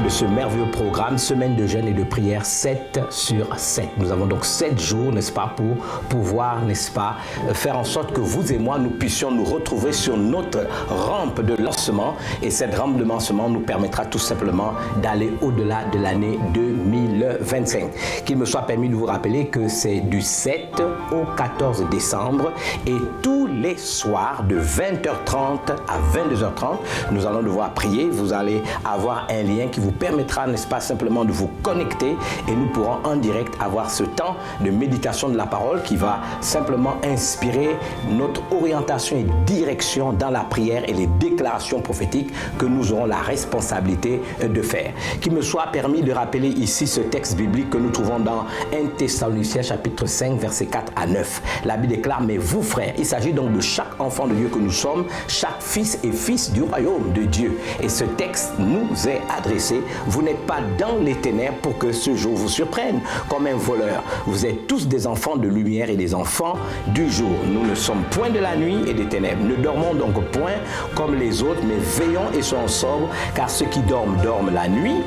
de ce merveilleux programme, semaine de jeûne et de prière 7 sur 7. Nous avons donc 7 jours, n'est-ce pas, pour pouvoir, n'est-ce pas, faire en sorte que vous et moi, nous puissions nous retrouver sur notre rampe de lancement. Et cette rampe de lancement nous permettra tout simplement d'aller au-delà de l'année 2025. Qu'il me soit permis de vous rappeler que c'est du 7 au 14 décembre et tous les soirs de 20h30 à 22h30, nous allons devoir prier. Vous allez avoir un lien qui vous permettra, n'est-ce pas, simplement de vous connecter et nous pourrons en direct avoir ce temps de méditation de la parole qui va simplement inspirer notre orientation et direction dans la prière et les déclarations prophétiques que nous aurons la responsabilité de faire. Qu'il me soit permis de rappeler ici ce texte biblique que nous trouvons dans 1 Thessaloniciens chapitre 5 versets 4 à 9. La Bible déclare: mais vous frères, il s'agit donc de chaque enfant de Dieu que nous sommes, chaque fils et fils du royaume de Dieu. Et ce texte nous est adressé. Vous n'êtes pas dans les ténèbres pour que ce jour vous surprenne comme un voleur. Vous êtes tous des enfants de lumière et des enfants du jour. Nous ne sommes point de la nuit et des ténèbres. Ne dormons donc point comme les autres, mais veillons et soyons sobres, car ceux qui dorment, dorment la nuit,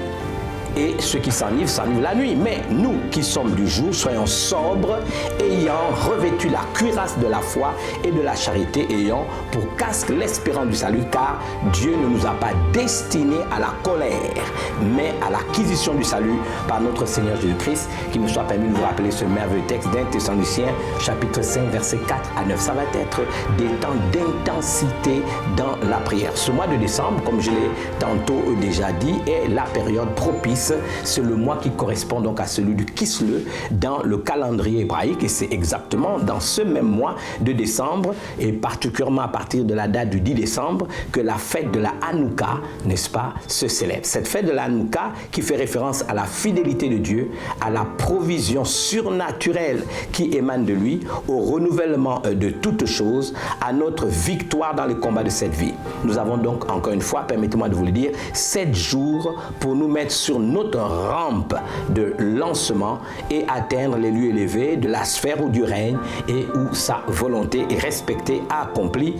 et ceux qui s'enivrent, s'enivrent la nuit. Mais nous qui sommes du jour, soyons sobres, ayant revêtu la cuirasse de la foi et de la charité, ayant pour casque l'espérance du salut, car Dieu ne nous a pas destinés à la colère, mais à l'acquisition du salut par notre Seigneur Jésus-Christ. Qu'il nous soit permis de vous rappeler ce merveilleux texte d'1 Thessaloniciens, chapitre 5, versets 4 à 9. Ça va être des temps d'intensité dans la prière. Ce mois de décembre, comme je l'ai tantôt déjà dit, est la période propice. C'est le mois qui correspond donc à celui du Kislev dans le calendrier hébraïque, et c'est exactement dans ce même mois de décembre, et particulièrement à partir de la date du 10 décembre, que la fête de la Hanouka, n'est-ce pas, se célèbre. Cette fête de la Hanouka qui fait référence à la fidélité de Dieu, à la provision surnaturelle qui émane de lui, au renouvellement de toutes choses, à notre victoire dans les combats de cette vie. Nous avons donc, encore une fois, permettez-moi de vous le dire, 7 jours pour nous mettre sur notre rampe de lancement et atteindre les lieux élevés de la sphère ou du règne, et où sa volonté est respectée, accomplie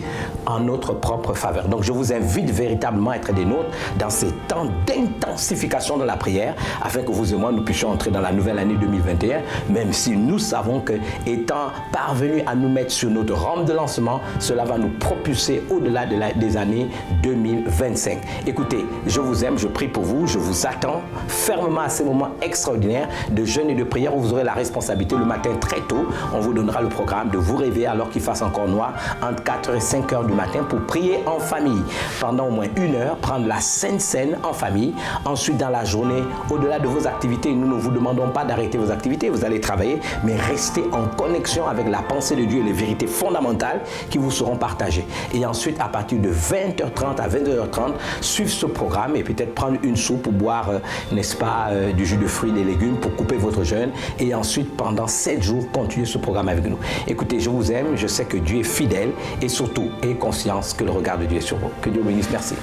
en notre propre faveur. Donc je vous invite véritablement à être des nôtres dans ces temps d'intensification de la prière, afin que vous et moi nous puissions entrer dans la nouvelle année 2021, même si nous savons que, étant parvenus à nous mettre sur notre rampe de lancement, cela va nous propulser au-delà des années 2025. Écoutez, je vous aime, je prie pour vous, je vous attends fermement à ces moments extraordinaires de jeûne et de prière où vous aurez la responsabilité le matin très tôt. On vous donnera le programme de vous réveiller alors qu'il fasse encore noir entre 4 et 5 heures du matin pour prier en famille. Pendant au moins 1 heure, prendre la Sainte Seine en famille. Ensuite, dans la journée, au-delà de vos activités, nous ne vous demandons pas d'arrêter vos activités, vous allez travailler, mais restez en connexion avec la pensée de Dieu et les vérités fondamentales qui vous seront partagées. Et ensuite, à partir de 20h30 à 22h30, suivre ce programme et peut-être prendre une soupe pour boire, n'est-ce pas, du jus de fruits et des légumes pour couper votre jeûne, et ensuite pendant 7 jours continuer ce programme avec nous. Écoutez, je vous aime, je sais que Dieu est fidèle, et surtout ayez conscience que le regard de Dieu est sur vous. Que Dieu vous bénisse. Merci.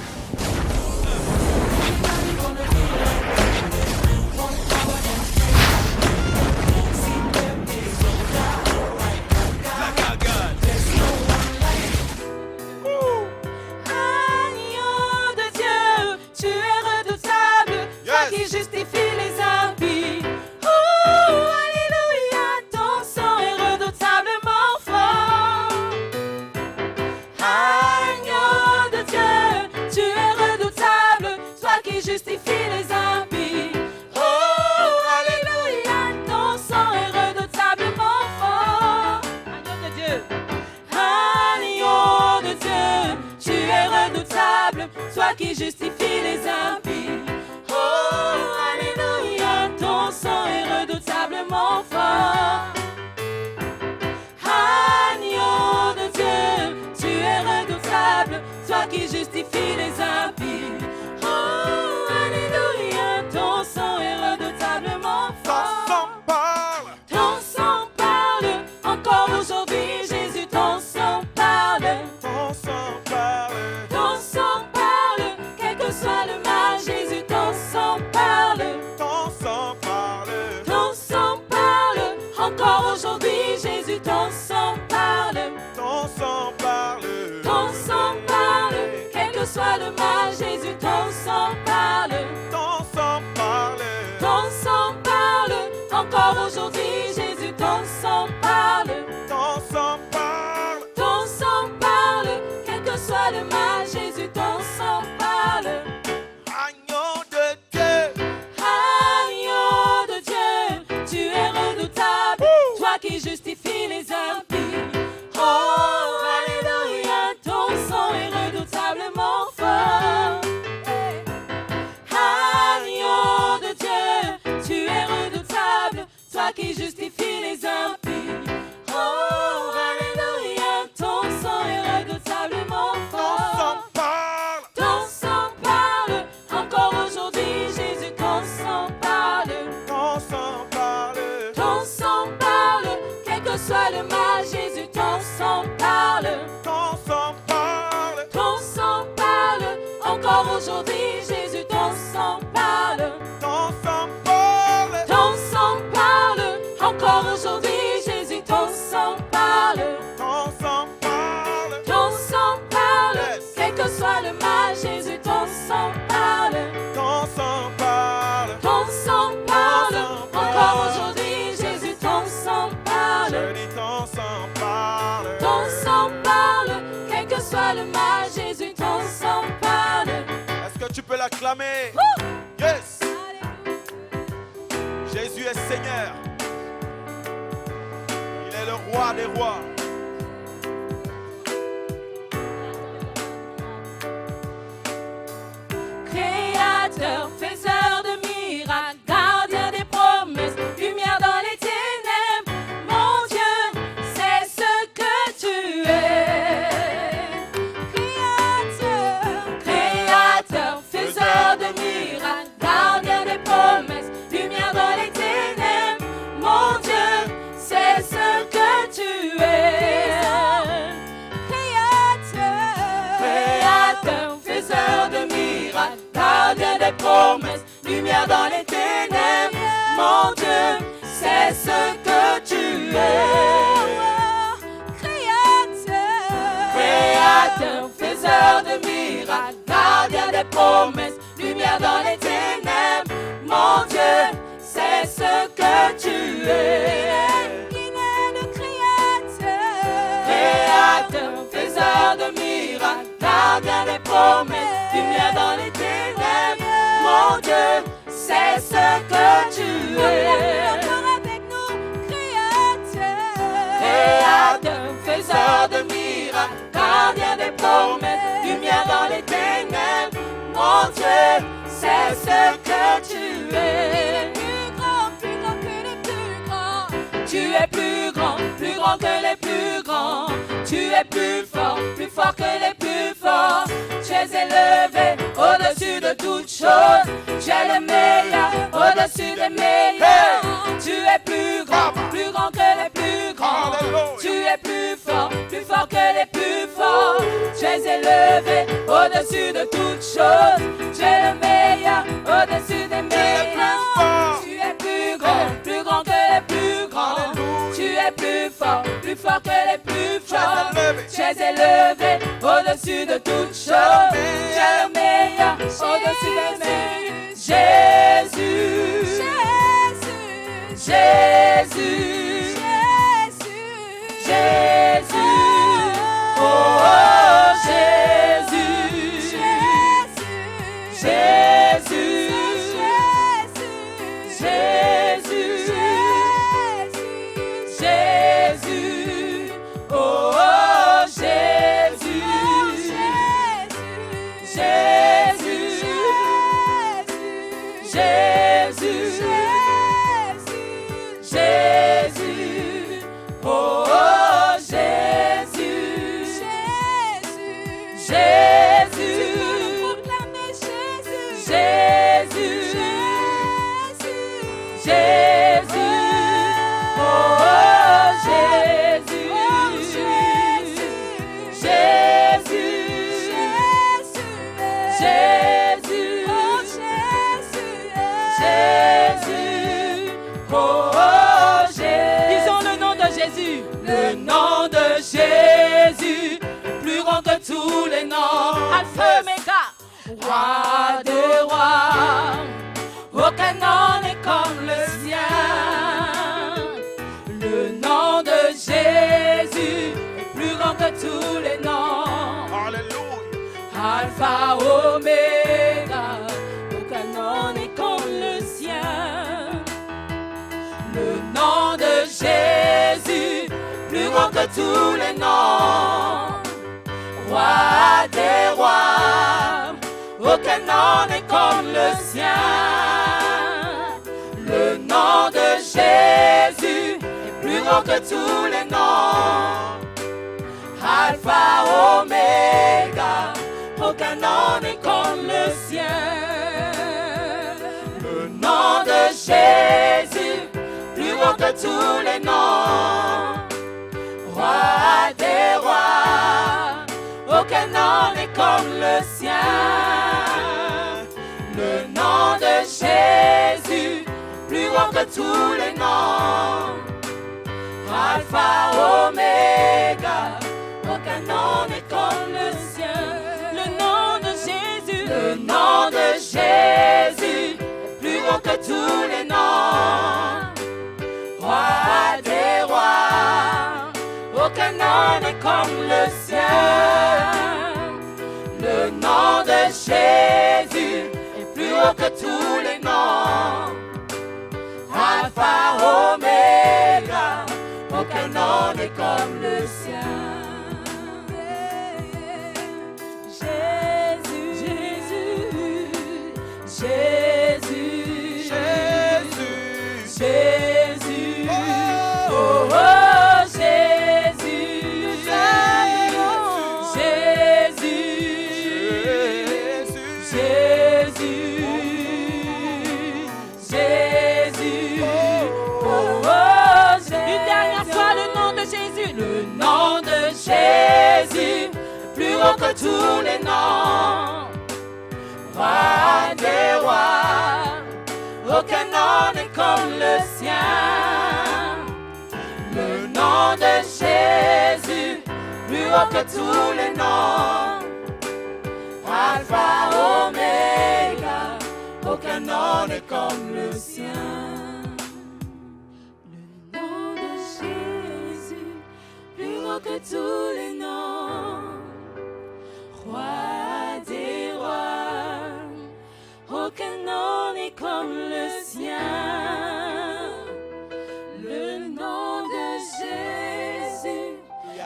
Toi qui justifie les impies. Oh, alléluia, ton sang est redoutablement fort. Agneau de Dieu, tu es redoutable, toi qui justifie les impies. Oh, alléluia, ton sang est redoutablement fort. Ton sang parle, encore aujourd'hui, Jésus, ton sang parle. Ton sang parle. Ton sang parle, quel que soit le mal, Jésus, ton sang parle. Ton sang parle. Ton sang parle, encore aujourd'hui, Jésus, ton sang parle. Ton sang parle. Ton sang parle, quel que soit le mal, Jésus, ton Encore aujourd'hui, Jésus, ton sang parle. Ton sang parle. Ton sang parle. Quel que soit le mal, Jésus, ton sang parle. Agneau de Dieu. Agneau de Dieu, tu es redoutable, toi qui justifies les impies. Oh, alléluia, ton sang est redoutablement fort. Agneau de Dieu, tu es redoutable, toi qui justifies les impies. Oh, alléluia, ton sang est redoutablement Ton fort. sang parle. Ton sang parle, encore aujourd'hui, Jésus, ton sang parle. Ton sang parle. Ton sang parle, quel que soit le mal, Jésus, ton sang parle. Ton sang parle. Ton sang parle, encore aujourd'hui, Jésus, ton sang parle. Ton sang parle. Ton sang parle, encore aujourd'hui, Jésus, ton sang parle. Ton sang parle. Ton sang parle, Yes. quel que soit le mal, Jésus, ton sang parle. Ton sang parle. Ton sang parle, sang parle. encore aujourd'hui, Jésus, ton sang parle. Je dis ton sang parle. Ton sang parle, quel que soit le mal, Jésus, ton sang parle. Est-ce que tu peux l'acclamer? Woo! Yes. Jésus est Seigneur. Il est le roi des rois. Créateur, faiseur de miracles, gardien des promesses, lumière dans les ténèbres, mon Dieu, c'est ce que tu es. Créateur, faiseur de miracles, gardien des promesses, lumière dans les ténèbres, mon Dieu, c'est ce que tu es. Créateur, faiseur de miracles, gardien des promesses, lumière dans les ténèbres, mon Dieu, c'est ce que tu es. Créateur, faiseur de miracles, gardien des promesses, lumière dans les ténèbres, mon Dieu, c'est ce que tu es. Créateur, faiseur de miracles, gardien des promesses, lumière dans les ténèbres, mon Dieu, c'est ce que tu es. Créateur, faiseur de miracles, gardien des promesses, lumière dans les ténèbres, mon Dieu, c'est ce que tu es. Tu es plus grand que les plus grands. Tu es plus fort que les plus forts. Tu es élevé au-dessus de toutes choses. Tu es le meilleur au-dessus des meilleurs. Tu es plus grand que les plus grands. Tu es plus fort que les plus forts. Tu es élevé au-dessus de toutes choses. Tu es le meilleur au-dessus des meilleurs. Tu es plus grand que les plus grands. Tu es plus fort que les plus forts. Tu es élevé au-dessus de toutes choses. Tu es le meilleur au-dessus des meilleurs. Jésus, Jésus, Jésus, oh Jésus, Jésus, Jésus, Jésus, oh Jésus, Jésus, Jésus, Jésus, oh Jésus, Jésus, Jésus, Jésus, oh Jésus, Jésus, Jésus, Jésus, oh Jésus. Disons le nom de Jésus. Le nom de Jésus, plus grand que tous les noms. Alpha Omega, roi des rois. Aucun nom n'est comme le sien. tous les noms. Alléluia. Alpha, Oméga, aucun nom n'est comme le sien. Le nom de Jésus, plus grand que tous les noms. Roi des rois, aucun nom n'est comme le sien. Le nom de Jésus est plus grand que tous les noms. Alpha, Oméga, aucun nom n'est comme le sien. Le nom de Jésus, plus grand que tous les noms. Roi des rois, aucun nom n'est comme le sien. Le nom de Jésus, plus grand que tous les noms. Alpha, Oméga, aucun nom n'est comme le sien. Le nom de Jésus, le nom de Jésus, plus grand que tous les noms. Roi des rois, aucun nom n'est comme le sien. Le nom de Jésus est plus haut que tous les noms. Alpha, Oméga, aucun nom n'est comme le sien. Jésus, Jésus, Jésus, Jésus. Jésus, Oh, oh, oh, Jésus, Jésus, Jésus, oh, oh, Jésus. Une dernière fois le nom de Jésus, le nom de Jésus, plus haut que tous les noms. Roi des rois, aucun nom n'est comme le sien. Le nom de Jésus, plus haut que tous les noms. Alpha, Oméga, aucun nom n'est comme le sien. Le nom de Jésus, plus haut que tous les noms. Roi des rois, aucun nom n'est comme le sien. Le nom de Jésus.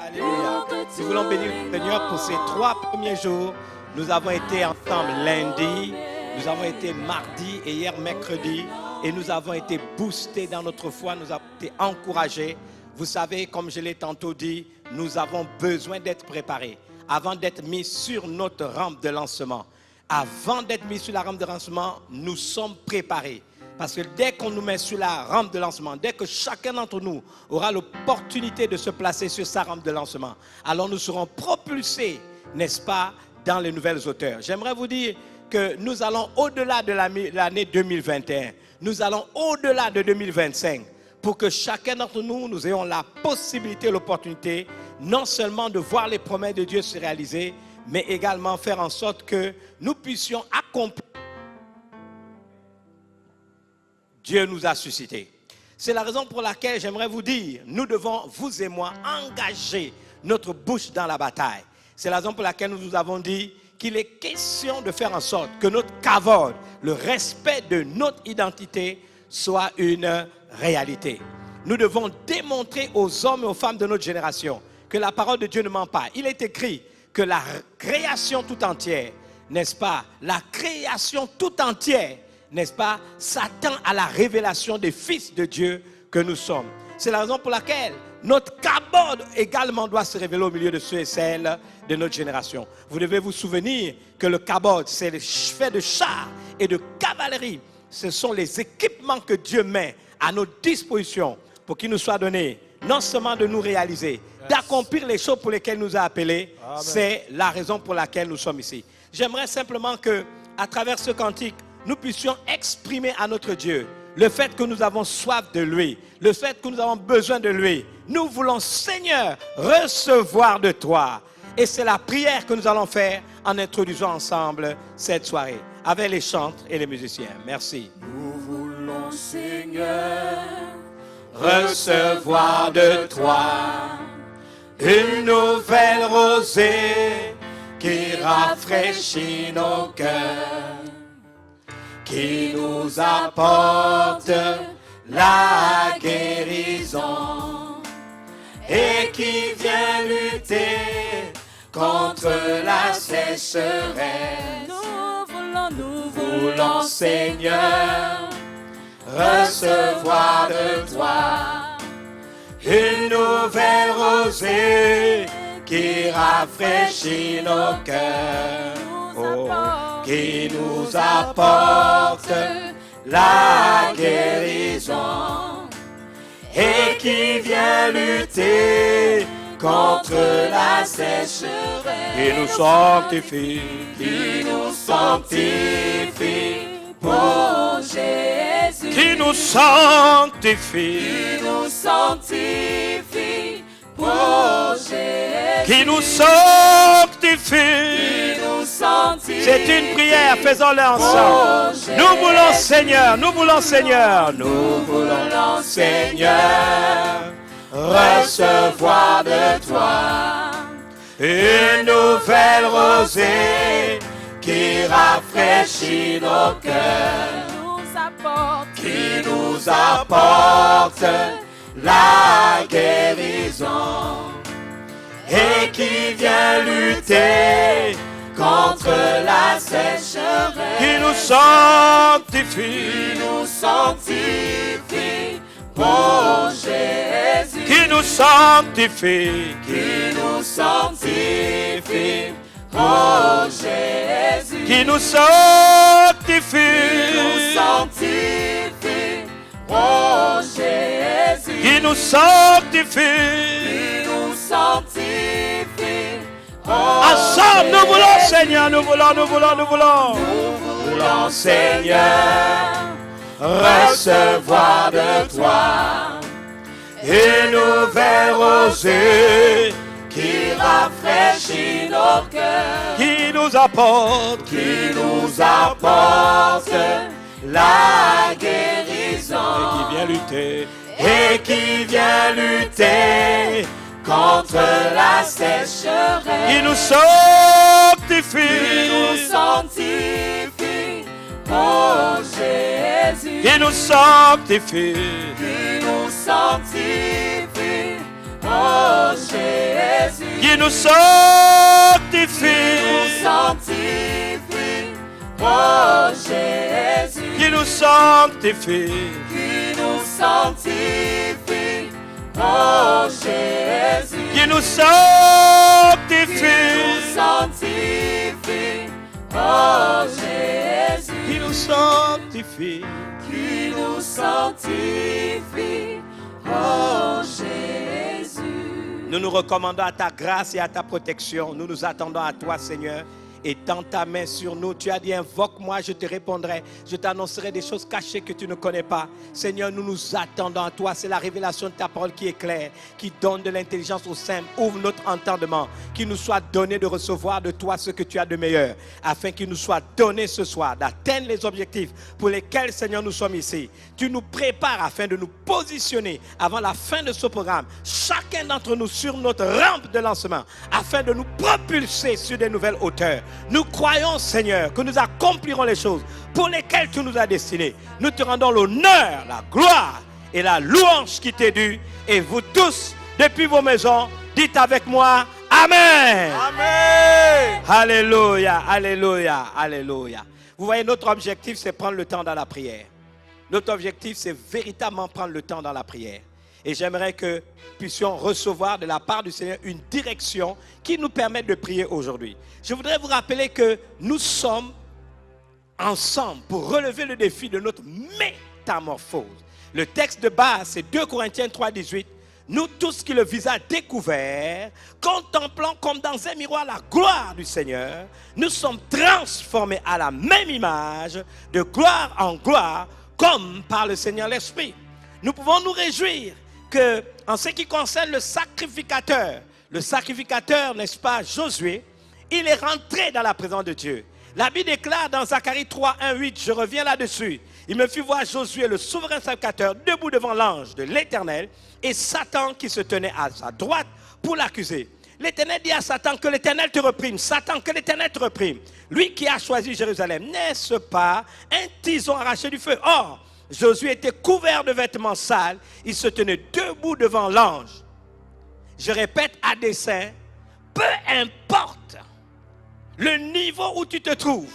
Alléluia. Nous voulons bénir le Seigneur pour ces 3 premiers jours. Nous avons été ensemble lundi, nous avons été mardi et hier mercredi. Et nous avons été boostés dans notre foi, nous avons été encouragés. Vous savez, comme je l'ai tantôt dit, nous avons besoin d'être préparés. Avant d'être mis sur notre rampe de lancement. Avant d'être mis sur la rampe de lancement, nous sommes préparés. Parce que dès qu'on nous met sur la rampe de lancement, dès que chacun d'entre nous aura l'opportunité de se placer sur sa rampe de lancement, alors nous serons propulsés, n'est-ce pas, dans les nouvelles hauteurs. J'aimerais vous dire que nous allons au-delà de l'année 2021. Nous allons au-delà de 2025 pour que chacun d'entre nous, nous ayons la possibilité, l'opportunité, non seulement de voir les promesses de Dieu se réaliser, mais également faire en sorte que nous puissions accomplir. Dieu nous a suscités. C'est la raison pour laquelle j'aimerais vous dire, nous devons, vous et moi, engager notre bouche dans la bataille. C'est la raison pour laquelle nous vous avons dit qu'il est question de faire en sorte que notre kavod, le respect de notre identité, soit une réalité. Nous devons démontrer aux hommes et aux femmes de notre génération que la parole de Dieu ne ment pas. Il est écrit que la création tout entière, n'est-ce pas, la création tout entière, n'est-ce pas, s'attend à la révélation des fils de Dieu que nous sommes. C'est la raison pour laquelle notre kabod également doit se révéler au milieu de ceux et celles de notre génération. Vous devez vous souvenir que le kabod, c'est le fait de chars et de cavalerie. Ce sont les équipements que Dieu met à notre disposition pour qu'il nous soit donné non seulement de nous réaliser, d'accomplir les choses pour lesquelles il nous a appelés. Amen. C'est la raison pour laquelle nous sommes ici. J'aimerais simplement que, à travers ce cantique, nous puissions exprimer à notre Dieu le fait que nous avons soif de lui, le fait que nous avons besoin de lui. Nous voulons, Seigneur, recevoir de toi. Et c'est la prière que nous allons faire en introduisant ensemble cette soirée avec les chantres et les musiciens. Merci. Nous voulons, Seigneur, recevoir de toi. une nouvelle rosée qui rafraîchit nos cœurs, qui nous apporte la guérison et qui vient lutter contre la sécheresse. Nous voulons, Seigneur, recevoir de toi une nouvelle rosée qui rafraîchit nos cœurs, qui nous apporte la guérison et qui vient lutter contre la sécheresse, qui nous sanctifie, pour Jésus, qui nous sanctifie, pour Jésus, qui nous sanctifie. C'est une prière, faisons-le ensemble. Nous voulons Seigneur, nous voulons Seigneur, nous voulons Seigneur, recevoir de toi une nouvelle rosée qui rafraîchit nos cœurs, qui nous apporte la guérison et qui vient lutter contre la sécheresse, qui nous sanctifie, pour Jésus, qui nous sanctifie, pour Jésus, qui nous sanctifie, pour Jésus, qui nous sanctifie. Ensemble, nous voulons Seigneur, nous voulons Seigneur, recevoir de toi une nouvelle rosée qui rafraîchit nos cœurs, qui nous apporte la guérison et qui vient lutter contre la sécheresse, qui nous sanctifie, pour Jésus, qui nous sanctifie, pour Jésus, qui nous sanctifie, pour Jésus, qui nous sanctifie, pour Jésus, qui nous sanctifie, pour Jésus, qui nous sanctifie. qui nous sanctifie, oh Jésus. Nous nous recommandons à ta grâce et à ta protection. Nous nous attendons à toi, Seigneur. Et tends ta main sur nous. Tu as dit, invoque-moi, je te répondrai. Je t'annoncerai des choses cachées que tu ne connais pas. Seigneur, nous nous attendons à toi. C'est la révélation de ta parole qui est claire, qui donne de l'intelligence aux simples. Ouvre notre entendement, qu'il nous soit donné de recevoir de toi ce que tu as de meilleur, afin qu'il nous soit donné ce soir d'atteindre les objectifs pour lesquels, Seigneur, nous sommes ici. Tu nous prépares afin de nous positionner avant la fin de ce programme, chacun d'entre nous sur notre rampe de lancement, afin de nous propulser sur des nouvelles hauteurs. Nous croyons, Seigneur, que nous accomplirons les choses pour lesquelles tu nous as destinés. Nous te rendons l'honneur, la gloire et la louange qui t'est due. Et vous tous, depuis vos maisons, dites avec moi, Amen. Amen. Alléluia, alléluia, alléluia. Vous voyez, notre objectif, c'est prendre le temps dans la prière. Notre objectif, c'est véritablement prendre le temps dans la prière. Et j'aimerais que nous puissions recevoir de la part du Seigneur une direction qui nous permette de prier aujourd'hui. Je voudrais vous rappeler que nous sommes ensemble pour relever le défi de notre métamorphose. Le texte de base, c'est 2 Corinthiens 3, 18. Nous tous qui le visage découvert, contemplant comme dans un miroir la gloire du Seigneur, nous sommes transformés à la même image, de gloire en gloire, comme par le Seigneur l'Esprit. Nous pouvons nous réjouir que, en ce qui concerne le sacrificateur, n'est-ce pas, Josué, il est rentré dans la présence de Dieu. La Bible déclare dans Zacharie 3, 1, 8, je reviens là-dessus. Il me fit voir Josué, le souverain sacrificateur, debout devant l'ange de l'Éternel, et Satan qui se tenait à sa droite pour l'accuser. L'Éternel dit à Satan que l'Éternel te reprime. Satan, que l'Éternel te reprime. Lui qui a choisi Jérusalem, n'est-ce pas un tison arraché du feu? Or, Josué était couvert de vêtements sales. Il se tenait debout devant l'ange. Je répète à dessein, peu importe le niveau où tu te trouves,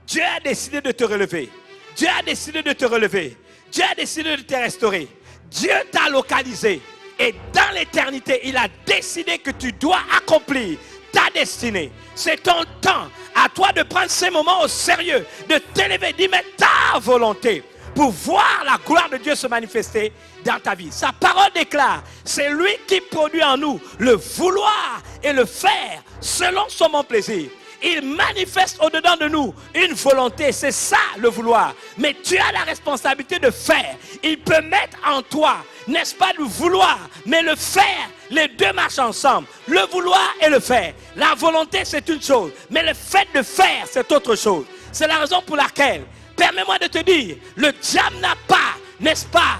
Dieu a décidé de te relever. Dieu a décidé de te relever. Dieu a décidé de te restaurer. Dieu t'a localisé. Et dans l'éternité, il a décidé que tu dois accomplir ta destinée. C'est ton temps. À toi de prendre ces moments au sérieux, de t'élever, d'y mettre ta volonté pour voir la gloire de Dieu se manifester dans ta vie. Sa parole déclare, c'est lui qui produit en nous le vouloir et le faire selon son bon plaisir. Il manifeste au-dedans de nous une volonté, c'est ça le vouloir. Mais tu as la responsabilité de faire. Il peut mettre en toi, n'est-ce pas, le vouloir, mais le faire. Les deux marchent ensemble, le vouloir et le faire. La volonté, c'est une chose, mais le fait de faire, c'est autre chose. C'est la raison pour laquelle, permets-moi de te dire, le diable n'a pas, n'est-ce pas,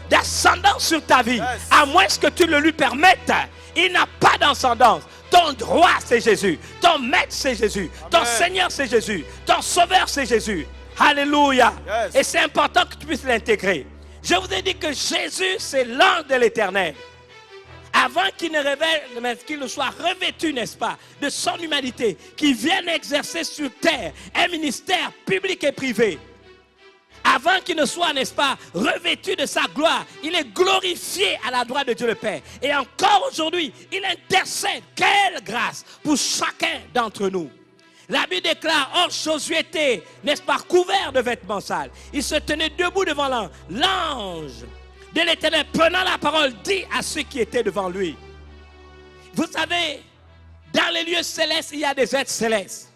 d'ascendance sur ta vie, à moins que tu le lui permettes. Il n'a pas d'ascendance. Ton roi, c'est Jésus. Ton maître, c'est Jésus. Ton Amen. Seigneur, c'est Jésus. Ton sauveur, c'est Jésus. Alléluia. Yes. Et c'est important que tu puisses l'intégrer. Je vous ai dit que Jésus, c'est l'ange de l'Éternel. Avant qu'il ne révèle, mais qu'il ne soit revêtu, n'est-ce pas, de son humanité, qu'il vienne exercer sur terre un ministère public et privé. Avant qu'il ne soit, n'est-ce pas, revêtu de sa gloire, il est glorifié à la droite de Dieu le Père. Et encore aujourd'hui, il intercède. Quelle grâce pour chacun d'entre nous. La Bible déclare, or Josué était, n'est-ce pas, couvert de vêtements sales. Il se tenait debout devant l'ange. L'ange de l'Éternel, prenant la parole, dit à ceux qui étaient devant lui. Vous savez, dans les lieux célestes, il y a des êtres célestes.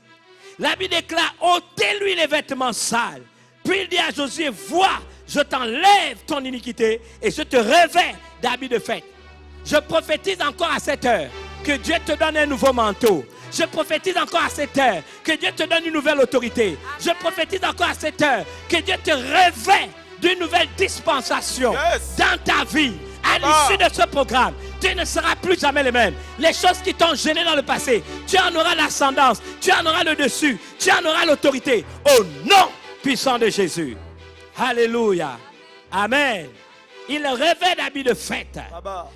La Bible déclare, ôtez-lui les vêtements sales. Puis il dit à Josué, vois, je t'enlève ton iniquité et je te revêts d'habits de fête. Je prophétise encore à cette heure que Dieu te donne un nouveau manteau. Je prophétise encore à cette heure que Dieu te donne une nouvelle autorité. Je prophétise encore à cette heure que Dieu te revêt d'une nouvelle dispensation dans ta vie. À l'issue de ce programme, tu ne seras plus jamais le même. Les choses qui t'ont gêné dans le passé, tu en auras l'ascendance, tu en auras le dessus, tu en auras l'autorité. Au nom puissant de Jésus. Alléluia. Amen. Il revêt d'habits de fête.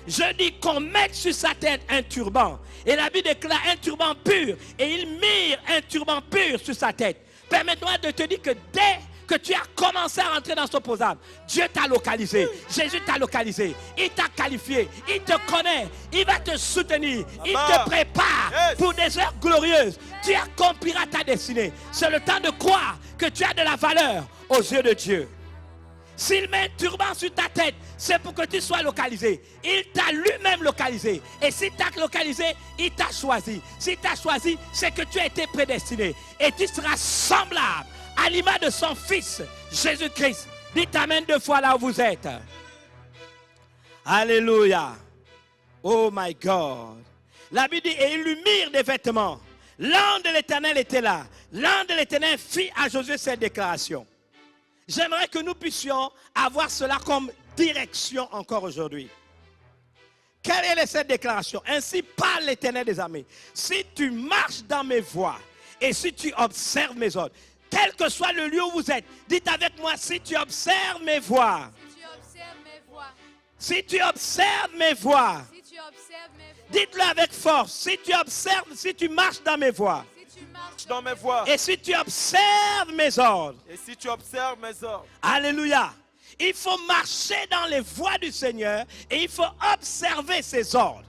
Je dis qu'on mette sur sa tête un turban. Et la Bible déclare un turban pur. Et il mire un turban pur sur sa tête. Permets-moi de te dire que dès que tu as commencé à rentrer dans ce programme, Dieu t'a localisé. Jésus t'a localisé. Il t'a qualifié. Il te connaît. Il va te soutenir. Il te prépare pour des heures glorieuses. Tu accompliras ta destinée. C'est le temps de croire que tu as de la valeur aux yeux de Dieu. S'il met un turban sur ta tête, c'est pour que tu sois localisé. Il t'a lui-même localisé. Et s'il t'a localisé, il t'a choisi. S'il t'a choisi, c'est que tu as été prédestiné. Et tu seras semblable à l'image de son Fils, Jésus-Christ. Dites Amen 2 fois là où vous êtes. Alléluia. Oh my God. La Bible dit, et ils lui mirent des vêtements. L'ange de l'Éternel était là. L'ange de l'Éternel fit à Josué cette déclaration. J'aimerais que nous puissions avoir cela comme direction encore aujourd'hui. Quelle est cette déclaration? Ainsi parle l'Éternel des armées. Si tu marches dans mes voies et si tu observes mes ordres, quel que soit le lieu où vous êtes, dites avec moi, si tu observes mes voies. Si tu observes mes voies. Dites-le avec force. Si tu observes, si tu marches dans mes voies. Dans mes voies. Et si tu observes mes ordres. Et si tu observes mes ordres. Alléluia. Il faut marcher dans les voies du Seigneur et il faut observer ses ordres.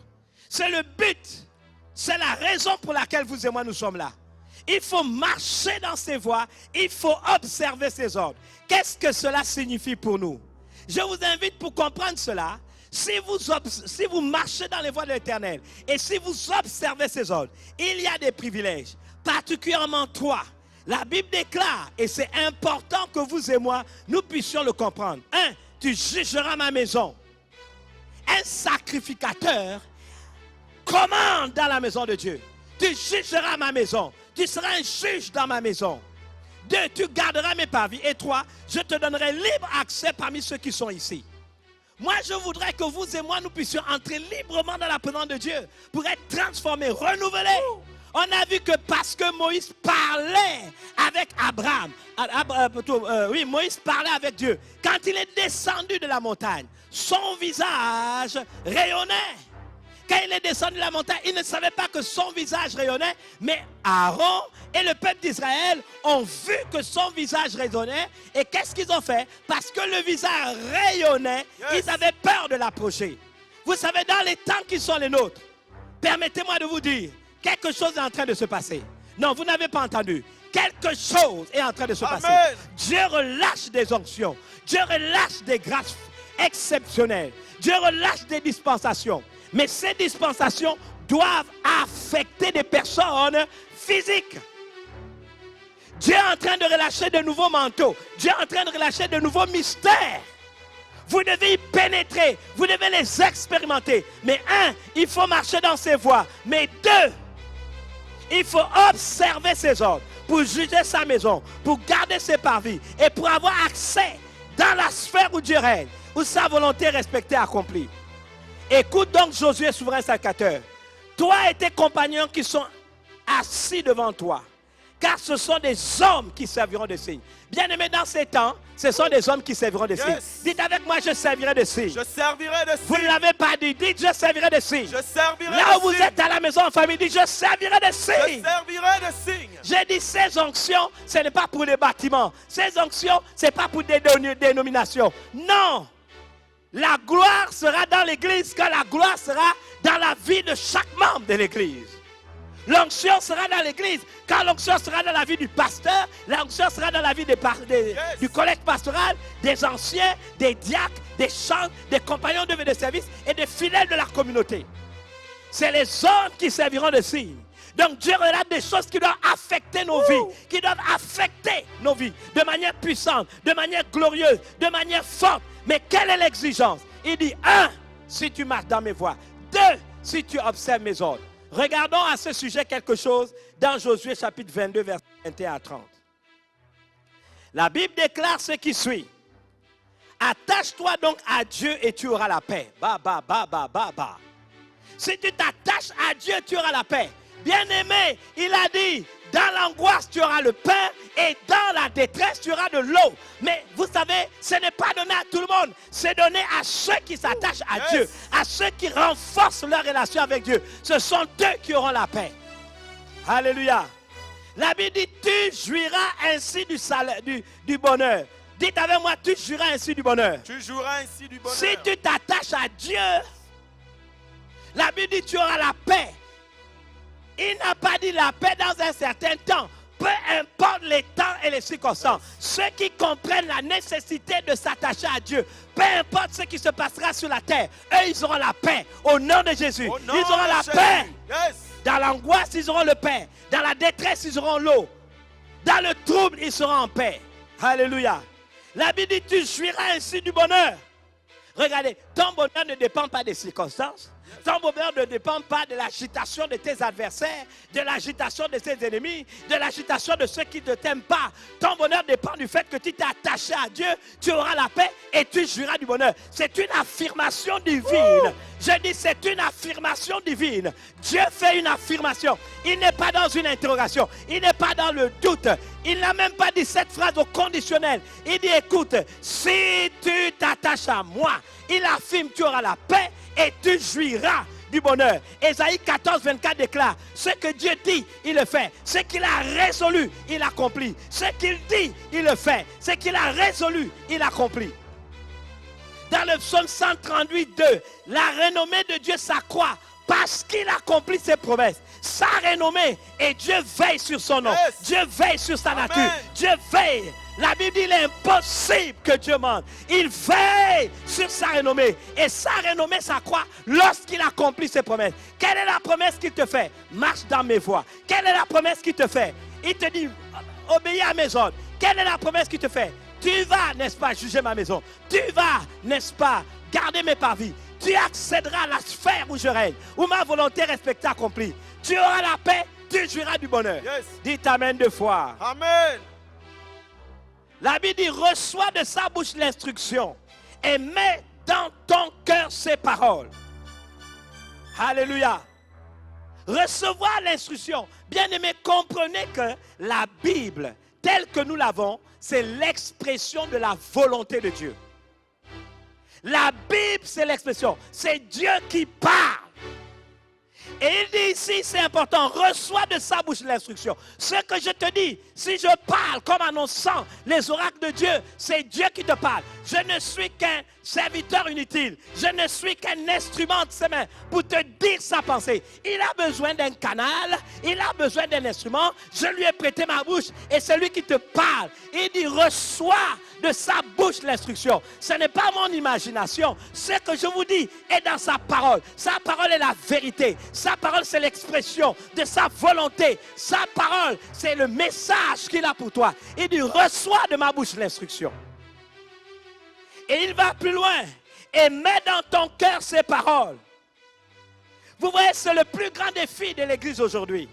C'est le but. C'est la raison pour laquelle vous et moi nous sommes là. Il faut marcher dans ses voies. Il faut observer ses ordres. Qu'est-ce que cela signifie pour nous? Je vous invite pour comprendre cela. Si vous marchez dans les voies de l'Éternel et si vous observez ses ordres, il y a des privilèges. Particulièrement toi. La Bible déclare, et c'est important que vous et moi, nous puissions le comprendre. 1. Tu jugeras ma maison. Un sacrificateur commande dans la maison de Dieu. Tu jugeras ma maison. Tu seras un juge dans ma maison. 2. Tu garderas mes parvis. Et 3. Je te donnerai libre accès parmi ceux qui sont ici. Moi, je voudrais que vous et moi, nous puissions entrer librement dans la présence de Dieu pour être transformés, renouvelés. On a vu que parce que Moïse parlait avec Abraham, Moïse parlait avec Dieu. Quand il est descendu de la montagne, son visage rayonnait. Quand il est descendu de la montagne, il ne savait pas que son visage rayonnait, mais Aaron et le peuple d'Israël ont vu que son visage rayonnait. Et qu'est-ce qu'ils ont fait? Parce que le visage rayonnait, ils avaient peur de l'approcher. Vous savez, dans les temps qui sont les nôtres, permettez-moi de vous dire, quelque chose est en train de se passer. Non, vous n'avez pas entendu. Quelque chose est en train de se passer. Dieu relâche des onctions. Dieu relâche des grâces exceptionnelles. Dieu relâche des dispensations. Mais ces dispensations doivent affecter des personnes physiques. Dieu est en train de relâcher de nouveaux manteaux. Dieu est en train de relâcher de nouveaux mystères. Vous devez y pénétrer. Vous devez les expérimenter. Mais un, il faut marcher dans ses voies. Mais deux, il faut observer ses ordres pour juger sa maison, pour garder ses parvis et pour avoir accès dans la sphère où Dieu règne, où sa volonté est respectée et accomplie. Écoute donc Josué, souverain sacrificateur. Toi et tes compagnons qui sont assis devant toi, car ce sont des hommes qui serviront de signes. Bien-aimés, dans ces temps, ce sont des hommes qui serviront de signes. Dites avec moi, je servirai de signes. Je servirai de signes. Vous ne l'avez pas dit, dites je servirai de signes. Je servirai Là de où vous signes. êtes à la maison en famille, dites je servirai de Je signes. servirai de signes. J'ai dit ces onctions, ce n'est pas pour les bâtiments. Ces onctions, ce n'est pas pour des dénominations. Non. La gloire sera dans l'église quand la gloire sera dans la vie de chaque membre de l'église. L'onction sera dans l'église quand l'onction sera dans la vie du pasteur. L'onction sera dans la vie du collège pastoral, des anciens, des diacres, des chantres, des compagnons de service et des fidèles de la communauté. C'est les hommes qui serviront de signes. Donc Dieu relate des choses qui doivent affecter nos vies, qui doivent affecter nos vies de manière puissante, de manière glorieuse, de manière forte. Mais quelle est l'exigence? Il dit, 1, si tu marches dans mes voies. 2, si tu observes mes ordres. Regardons à ce sujet quelque chose dans Josué chapitre 22, versets 21 à 30. La Bible déclare ce qui suit. Attache-toi donc à Dieu et tu auras la paix. Si tu t'attaches à Dieu, tu auras la paix. Bien-aimé, il a dit, dans l'angoisse, tu auras le pain et dans la détresse, tu auras de l'eau. Mais vous savez, ce n'est pas donné à tout le monde. C'est donné à ceux qui s'attachent à Dieu, à ceux qui renforcent leur relation avec Dieu. Ce sont eux qui auront la paix. Alléluia. La Bible dit, tu jouiras ainsi du bonheur. Dites avec moi, tu jouiras ainsi du bonheur. Tu jouiras ainsi du bonheur. Si tu t'attaches à Dieu, la Bible dit, tu auras la paix. Il n'a pas dit la paix dans un certain temps. Peu importe les temps et les circonstances. Ceux qui comprennent la nécessité de s'attacher à Dieu, peu importe ce qui se passera sur la terre, eux, ils auront la paix. Au nom de Jésus, ils auront la paix. Dans l'angoisse, ils auront le paix. Dans la détresse, ils auront l'eau. Dans le trouble, ils seront en paix. Alléluia. La Bible dit, tu jouiras ainsi du bonheur. Regardez, ton bonheur ne dépend pas des circonstances. Ton bonheur ne dépend pas de l'agitation de tes adversaires, de l'agitation de tes ennemis, de l'agitation de ceux qui ne t'aiment pas. Ton bonheur dépend du fait que tu t'es attaché à Dieu, tu auras la paix et tu jouiras du bonheur. C'est une affirmation divine. Je dis c'est une affirmation divine. Dieu fait une affirmation. Il n'est pas dans une interrogation. Il n'est pas dans le doute. Il n'a même pas dit cette phrase au conditionnel. Il dit écoute, si tu t'attaches à moi, il affirme tu auras la paix et tu jouiras du bonheur. Ésaïe 14, 24 déclare, ce que Dieu dit, il le fait. Ce qu'il a résolu, il accomplit. Ce qu'il dit, il le fait. Ce qu'il a résolu, il accomplit. Dans le psaume 138, 2, la renommée de Dieu s'accroît parce qu'il accomplit ses promesses. Sa renommée, et Dieu veille sur son nom. Dieu veille sur sa nature. Dieu veille. La Bible dit il est impossible que Dieu mente. Il veille sur sa renommée. Et sa renommée s'accroît lorsqu'il accomplit ses promesses. Quelle est la promesse qu'il te fait? Marche dans mes voies. Quelle est la promesse qu'il te fait? Il te dit obéis à mes ordres. Quelle est la promesse qu'il te fait? Tu vas, n'est-ce pas, juger ma maison. Tu vas, n'est-ce pas, garder mes parvis. Tu accéderas à la sphère où je règne, où ma volonté respectée accomplie. Tu auras la paix, tu jouiras du bonheur. Dites amen 2 fois. Amen. La Bible dit, reçois de sa bouche l'instruction et mets dans ton cœur ces paroles. Alléluia. Recevoir l'instruction. Bien-aimés, comprenez que la Bible, telle que nous l'avons, c'est l'expression de la volonté de Dieu. La Bible, c'est l'expression. C'est Dieu qui parle. Et il dit ici, c'est important, reçois de sa bouche l'instruction. Ce que je te dis, si je parle comme annonçant les oracles de Dieu, c'est Dieu qui te parle. Je ne suis qu'un serviteur inutile. Je ne suis qu'un instrument de ses mains pour te dire sa pensée. Il a besoin d'un canal, il a besoin d'un instrument. Je lui ai prêté ma bouche et c'est lui qui te parle. Il dit, reçois de sa bouche l'instruction. Ce n'est pas mon imagination. Ce que je vous dis est dans sa parole. Sa parole est la vérité. Sa parole, c'est l'expression de sa volonté. Sa parole, c'est le message qu'il a pour toi. Il dit, reçois de ma bouche l'instruction. Et il va plus loin. Et mets dans ton cœur ces paroles. Vous voyez, c'est le plus grand défi de l'Église aujourd'hui.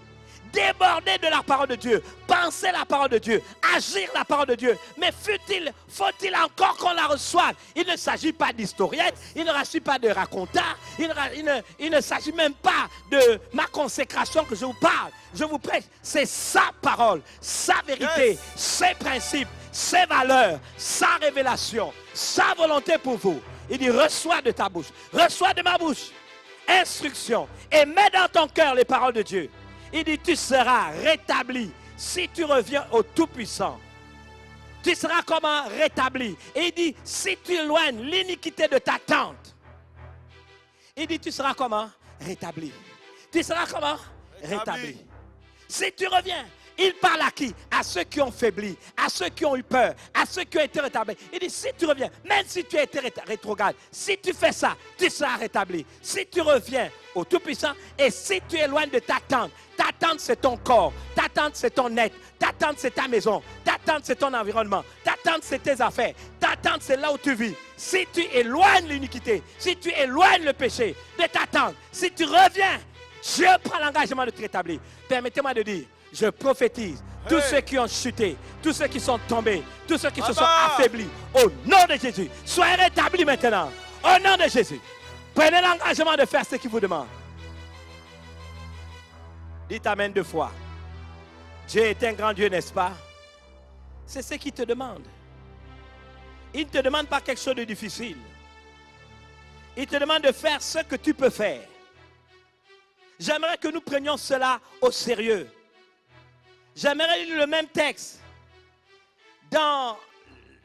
Déborder de la parole de Dieu, penser la parole de Dieu, agir la parole de Dieu. Mais faut-il encore qu'on la reçoive? Il ne s'agit pas d'historienne, il ne s'agit pas de raconteur, il ne s'agit même pas de ma consécration que je vous parle. Je vous prêche, c'est sa parole, sa vérité, ses principes, ses valeurs, sa révélation, sa volonté pour vous. Il dit, reçois de ta bouche, reçois de ma bouche, instruction, et mets dans ton cœur les paroles de Dieu. Il dit, tu seras rétabli si tu reviens au Tout-Puissant. Tu seras comment rétabli? Et il dit, si tu éloignes l'iniquité de ta tente. Il dit, tu seras comment rétabli? Tu seras comment rétabli? Si tu reviens, il parle à qui? À ceux qui ont faibli, à ceux qui ont eu peur, à ceux qui ont été rétablis. Il dit, si tu reviens, même si tu as été rétrograde, si tu fais ça, tu seras rétabli. Si tu reviens au Tout-Puissant et si tu éloignes de ta tente c'est ton corps, ta tente c'est ton être, ta tente c'est ta maison, ta tente c'est ton environnement, ta tente c'est tes affaires, ta tente c'est là où tu vis. Si tu éloignes l'iniquité, si tu éloignes le péché de ta tente, si tu reviens, Dieu prend l'engagement de te rétablir. Permettez-moi de dire, je prophétise, tous ceux qui ont chuté, tous ceux qui sont tombés, tous ceux qui se sont affaiblis, au nom de Jésus, soyez rétablis maintenant, au nom de Jésus. Prenez l'engagement de faire ce qu'il vous demande. Dites Amen 2 fois. Dieu est un grand Dieu, n'est-ce pas? C'est ce qu'il te demande. Il ne te demande pas quelque chose de difficile. Il te demande de faire ce que tu peux faire. J'aimerais que nous prenions cela au sérieux. J'aimerais lire le même texte dans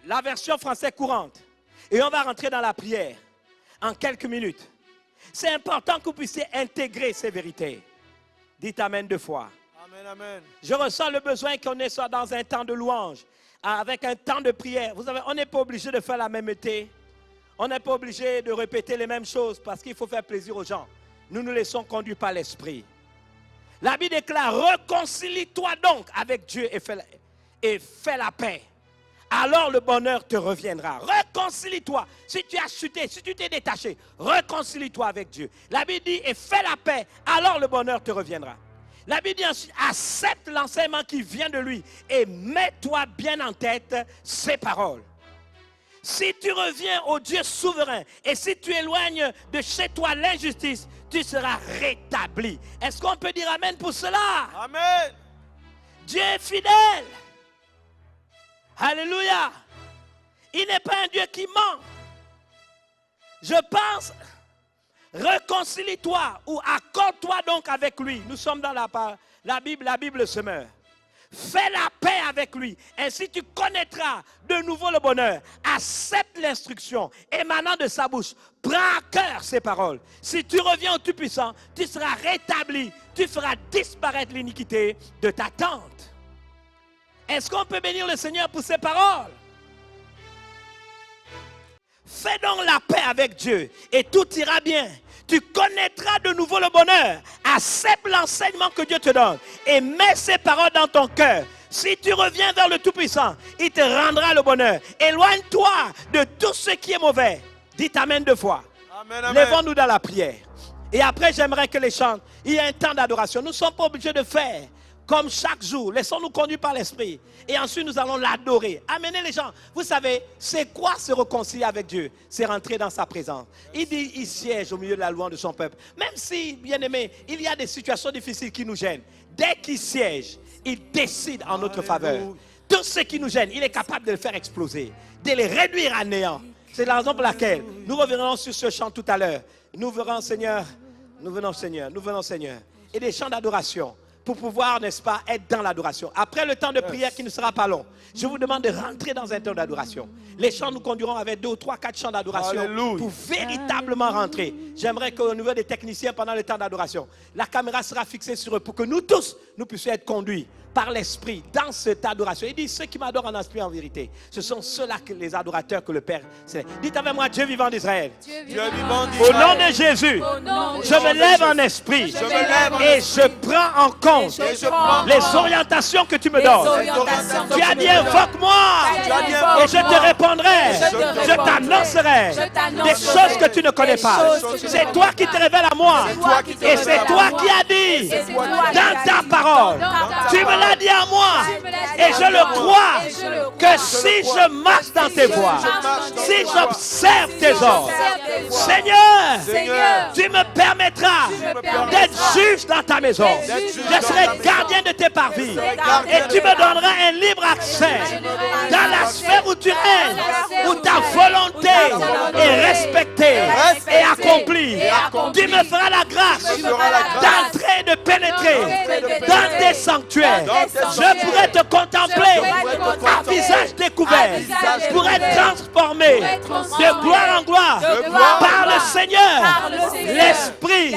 la version française courante. Et on va rentrer dans la prière en quelques minutes. C'est important que vous puissiez intégrer ces vérités. Dites Amen 2 fois. Amen, amen. Je ressens le besoin qu'on soit dans un temps de louange, avec un temps de prière. Vous savez, on n'est pas obligé de faire la même été. On n'est pas obligé de répéter les mêmes choses parce qu'il faut faire plaisir aux gens. Nous nous laissons conduire par l'Esprit. La Bible déclare, réconcilie-toi donc avec Dieu et fais la paix. Alors le bonheur te reviendra. Réconcilie-toi. Si tu as chuté, si tu t'es détaché, réconcilie-toi avec Dieu. La Bible dit, et fais la paix, alors le bonheur te reviendra. La Bible dit ensuite, accepte l'enseignement qui vient de lui et mets-toi bien en tête ses paroles. Si tu reviens au Dieu souverain et si tu éloignes de chez toi l'injustice, tu seras rétabli. Est-ce qu'on peut dire Amen pour cela? Amen. Dieu est fidèle. Alléluia. Il n'est pas un Dieu qui ment. Je pense, réconcilie-toi ou accorde-toi donc avec lui. Nous sommes dans la Bible se meurt. Fais la paix avec lui. Ainsi tu connaîtras de nouveau le bonheur. Accepte l'instruction émanant de sa bouche. Prends à cœur ses paroles. Si tu reviens au Tout-Puissant, tu seras rétabli. Tu feras disparaître l'iniquité de ta tente. Est-ce qu'on peut bénir le Seigneur pour ses paroles? Fais donc la paix avec Dieu et tout ira bien. Tu connaîtras de nouveau le bonheur. Accepte l'enseignement que Dieu te donne et mets ses paroles dans ton cœur. Si tu reviens vers le Tout-Puissant, il te rendra le bonheur. Éloigne-toi de tout ce qui est mauvais. Dites Amen 2 fois. Amen, amen. Lèvons-nous dans la prière. Et après, j'aimerais que les chants, il y a un temps d'adoration. Nous ne sommes pas obligés de faire comme chaque jour, laissons-nous conduire par l'Esprit. Et ensuite, nous allons l'adorer. Amenez les gens. Vous savez, c'est quoi se réconcilier avec Dieu? C'est rentrer dans sa présence. Il dit, il siège au milieu de la louange de son peuple. Même si, bien aimé, il y a des situations difficiles qui nous gênent. Dès qu'il siège, il décide en notre faveur. Tout ce qui nous gêne, il est capable de le faire exploser, de les réduire à néant. C'est la raison pour laquelle nous reviendrons sur ce chant tout à l'heure. Nous verrons, Seigneur, nous venons, Seigneur, nous venons, Seigneur. Et des chants d'adoration pour pouvoir, n'est-ce pas, être dans l'adoration. Après le temps de prière qui ne sera pas long, je vous demande de rentrer dans un temps d'adoration. Les chants nous conduiront avec 2 ou 3, 4 chants d'adoration pour véritablement rentrer. J'aimerais qu'au niveau des techniciens, pendant le temps d'adoration, la caméra sera fixée sur eux pour que nous tous, nous puissions être conduits par l'Esprit dans cette adoration. Il dit, ceux qui m'adorent en esprit en vérité, ce sont ceux-là, les adorateurs que le Père célèbre. Dites avec moi, Dieu vivant d'Israël. Au nom de Jésus, je me lève en esprit et je prends en compte les orientations que tu me donnes. Tu as dit, invoque-moi et je te répondrai. Je t'annoncerai des choses que tu ne connais pas. C'est toi qui te révèles à moi. Et c'est toi qui as dit dans ta parole. Tu me l'as dit à moi et je le crois que si je marche dans tes voies, si j'observe tes ordres, Seigneur, tu me permettras d'être juge dans ta maison. Je serai gardien de tes parvis et tu me donneras un libre accès dans la sphère où tu règnes, où ta volonté est respectée et accomplie. Tu me feras la grâce d'entrer et de pénétrer dans tes sanctuaires. Je pourrais te contempler à visage découvert pour être transformé de gloire en gloire par le Seigneur. L'Esprit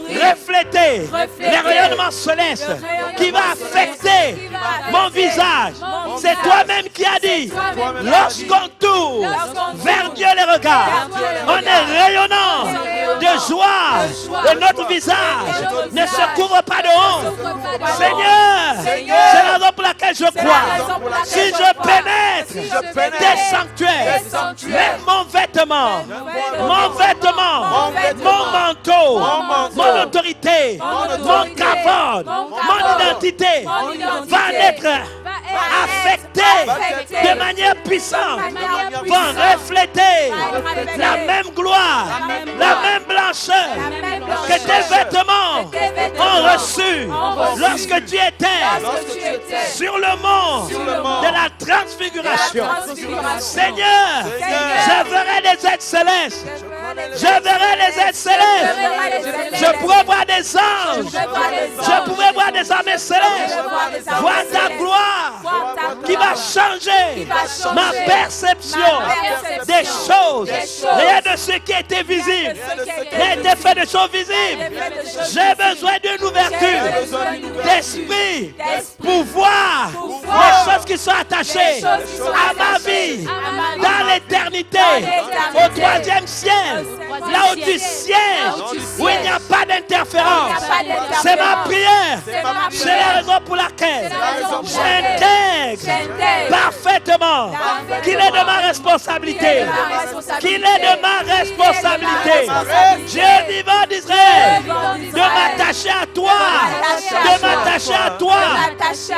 refléter les rayonnements célestes qui va affecter mon visage. C'est toi-même qui as dit, lorsqu'on tourne vers Dieu les regards, on est rayonnant de joie et notre visage ne se couvre pas de honte. Seigneur, c'est la raison pour laquelle je crois. Si je pénètre tes sanctuaires, même mon vêtement, mon manteau, mon autorité, mon cavode, mon identité va être affecté de manière puissante, va refléter la même gloire, la même blancheur que tes vêtements ont reçu lorsque tu étais sur le mont de la transfiguration. Seigneur, je verrai les êtres célestes. Je verrai les êtres célestes. Je pourrai voir des anges. Je pourrai voir des armées célestes. Voir ta gloire qui va changer ma perception des choses. Rien de ce qui était visible n'a été fait de choses visibles. J'ai besoin d'une ouverture d'esprit pour voir les choses qui sont attachées à ma vie dans l'éternité, au 3e ciel, là où tu sièges, où il n'y a pas d'interférence. C'est ma prière. C'est la raison pour laquelle j'intègre parfaitement qu'il est de ma responsabilité. Qu'il est de ma responsabilité. Dieu vivant d'Israël, de m'attacher à toi, de m'attacher à toi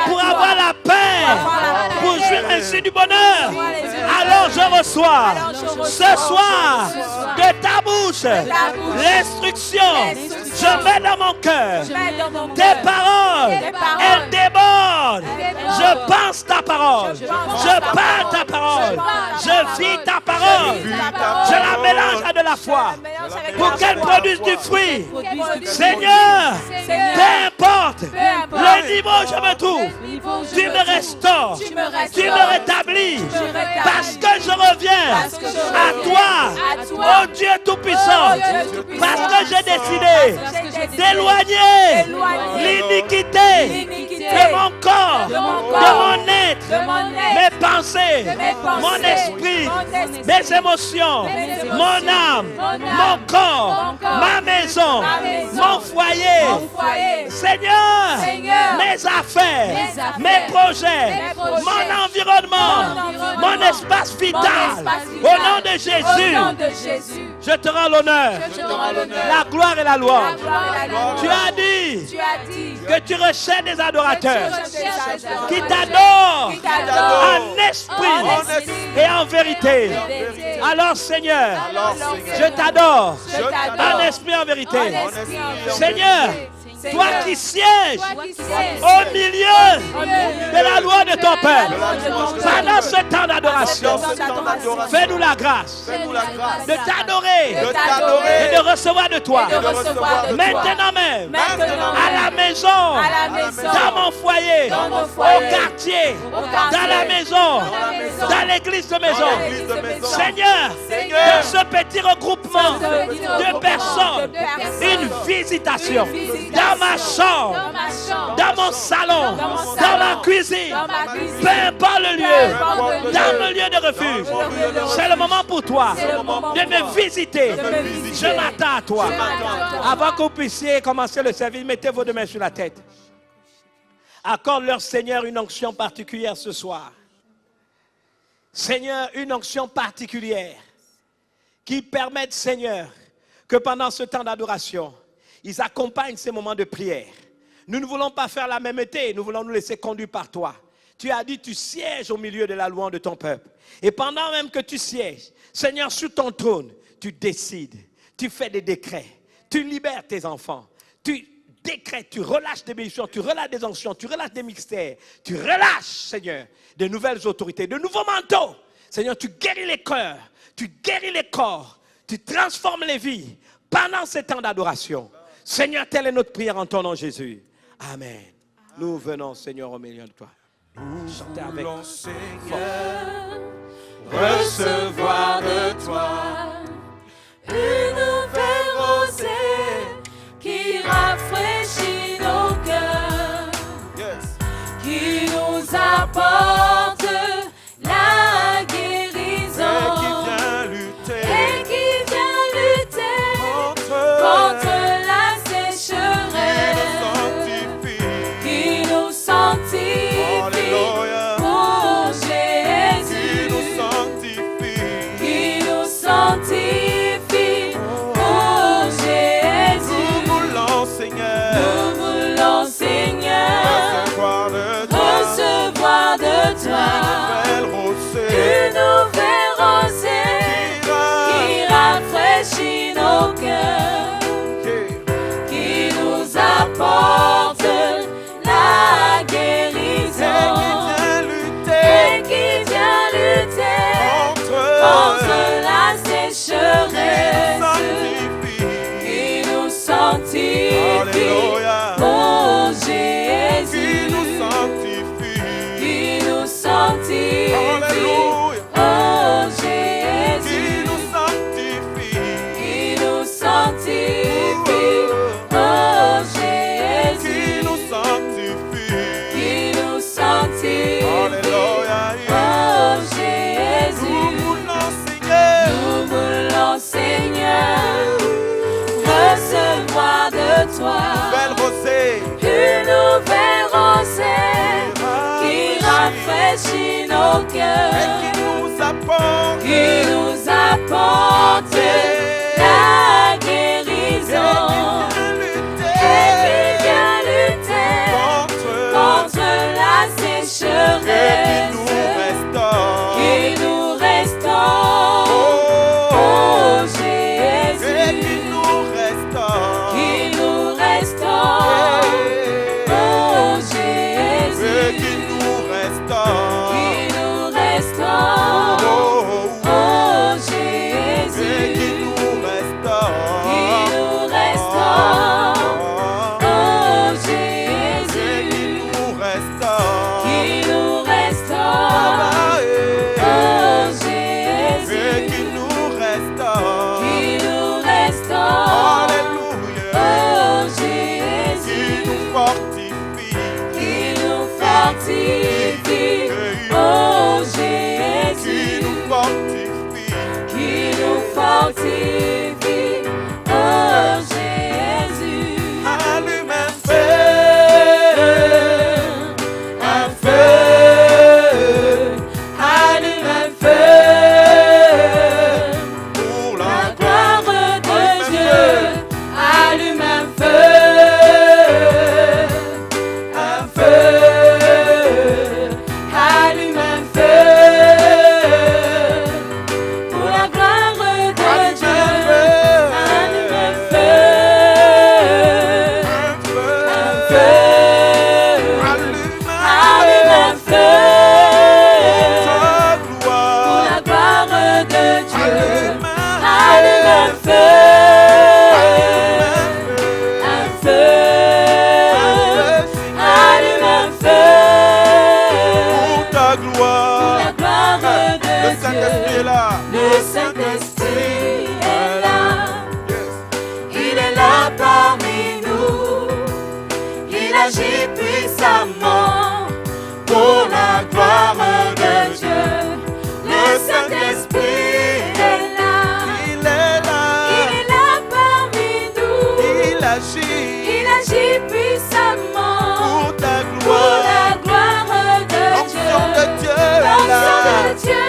pour avoir la paix, pour jouir ainsi du bonheur. Alors je reçois ce soir de ta bouche l'instruction. Je mets dans mon cœur tes paroles, elles débordent. Je pense ta parole, je parle ta parole, je vis ta parole, je la mélange à de la foi pour qu'elle produise du fruit. Seigneur, peu importe le niveau où je me trouve, tu me restaures, tu me rétablis, parce que je reviens à toi, oh Dieu Tout-Puissant, parce que j'ai décidé d'éloigner l'iniquité de mon corps, de mon être, mes pensées, mon esprit, mes émotions, mon âme, mon corps, ma maison, mon foyer. Seigneur, mes affaires, mes projets, mon environnement, mon espace vital, au nom de Jésus, je te rends l'honneur, la gloire et la louange. Tu as dit que tu recherches des adorateurs qui qui t'adorent t'adorent en esprit et en vérité. Alors Seigneur, je t'adore en esprit et en vérité. Seigneur, toi qui sièges au milieu de la loi de ton peuple, pendant ce temps d'adoration, fais-nous la grâce de t'adorer et de recevoir de toi. Maintenant même, à la maison, dans mon foyer, au quartier, dans la maison, dans l'église de maison. Seigneur, dans ce petit regroupement de personnes, une visitation. Dans ma chambre, dans mon salon, dans ma cuisine, peu importe le lieu, dans le lieu de refuge, c'est le moment pour toi de me visiter. Je m'attends à toi. Avant que vous puissiez commencer le service, mettez vos deux mains sur la tête. Accorde leur Seigneur une onction particulière ce soir. Seigneur, une onction particulière qui permette, Seigneur, que pendant ce temps d'adoration, ils accompagnent ces moments de prière. Nous ne voulons pas faire la même été, nous voulons nous laisser conduire par toi. Tu as dit, tu sièges au milieu de la louange de ton peuple. Et pendant même que tu sièges, Seigneur, sur ton trône, tu décides, tu fais des décrets, tu libères tes enfants, tu décrètes, tu relâches des bénédictions, tu relâches des onctions, tu relâches des mystères, tu relâches, Seigneur, de nouvelles autorités, de nouveaux manteaux. Seigneur, tu guéris les cœurs, tu guéris les corps, tu transformes les vies pendant ces temps d'adoration. Seigneur, telle est notre prière en ton nom, Jésus. Amen. Nous venons, Seigneur, au milieu de toi. Chantez avec. Nous Seigneur, recevoir de toi une nouvelle rosée qui rafraîchit nos cœurs, qui nous apporte la guérison et qui vient lutter contre la sécheresse, qui nous sanctifie pour Jésus, qui nous sanctifie pour Jésus. Nous voulons, Seigneur, recevoir de toi une nouvelle rosée qui rafraîchit nos cœurs, qui nous apporte la guérison et qui vient lutter contre la sécheresse, qui nous sanctifie pour Jésus, qui nous sanctifie pour Jésus, qui nous sanctifie pour Jésus, qui nous sanctifie pour Jésus. Nous voulons, Seigneur, recevoir de toi une nouvelle rosée qui rafraîchit nos cœurs, qui nous apporte la guérison et qui vient lutter contre la sécheresse, qui nous restaure pour Jésus, qui nous restaure pour Jésus, qui nous restaure pour Jésus. un feu, un feu, allume un feu, pour ta gloire. la gloire de Le Saint-Esprit est là. Le Saint-Esprit est là, Yes. il est là parmi nous, il agit puissamment pour la gloire de Dieu. Le Saint-Esprit est là, Il est là. parmi nous, Il agit agit puissamment pour ta pour gloire. la gloire de L'onction de Dieu. Dieu est L'onction là. de Dieu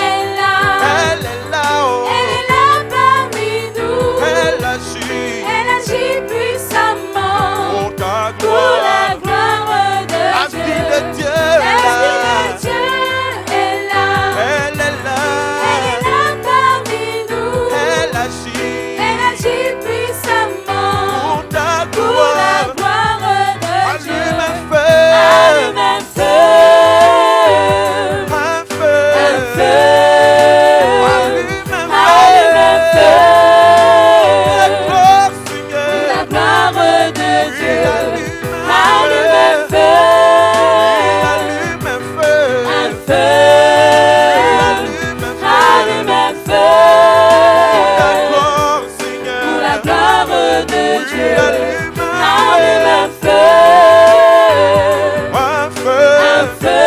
est là, Elle est là. Oh. elle est là parmi nous, Elle agit elle agit puissamment pour ta pour la gloire. gloire de L'Esprit Dieu. de Dieu est L'Esprit là. de Dieu est là, Elle est là. elle est là parmi nous, Elle agit elle agit puissamment pour ta pour la gloire. gloire de Dieu. Allume un feu. Allume un feu, Un feu. un feu, Allume un allume un feu, La gloire, Seigneur. la gloire de Dieu. Allume un Allume un feu. feu, Allume un feu. un feu, Allume un feu. allume un feu, Ta gloire, Seigneur. pour la gloire de Dieu. Allume Allume un feu, un feu. un feu,